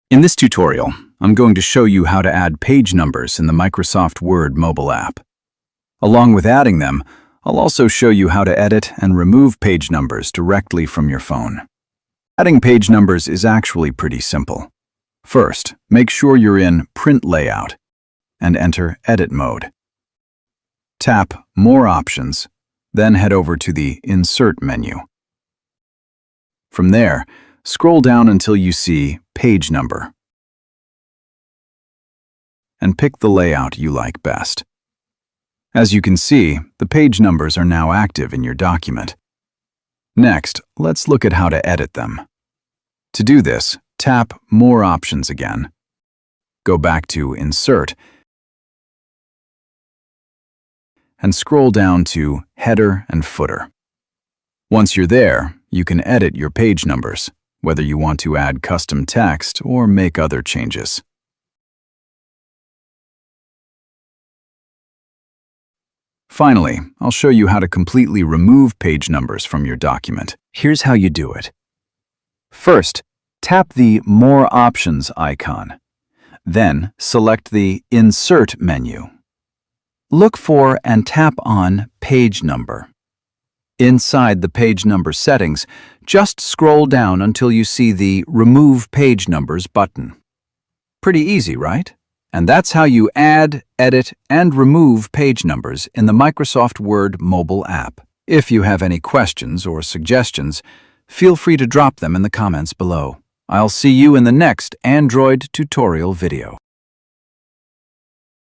In this tutorial, I'm going to show you how to add page numbers in the Microsoft Word mobile app. Along with adding them, I'll also show you how to edit and remove page numbers directly from your phone. Adding page numbers is actually pretty simple. First, make sure you're in Print Layout and enter Edit mode. Tap More Options, then head over to the Insert menu. From there, scroll down until you see Page Number and pick the layout you like best. As you can see, the page numbers are now active in your document. Next, let's look at how to edit them. To do this, tap More Options again. Go back to Insert and scroll down to Header and Footer. Once you're there, you can edit your page numbers, whether you want to add custom text or make other changes. Finally, I'll show you how to completely remove page numbers from your document. Here's how you do it. First, tap the More Options icon. Then, select the Insert menu. Look for and tap on Page Number. Inside the page number settings, just scroll down until you see the Remove Page Numbers button. Pretty easy, right? And that's how you add, edit, and remove page numbers in the Microsoft Word mobile app. If you have any questions or suggestions, feel free to drop them in the comments below. I'll see you in the next Android tutorial video.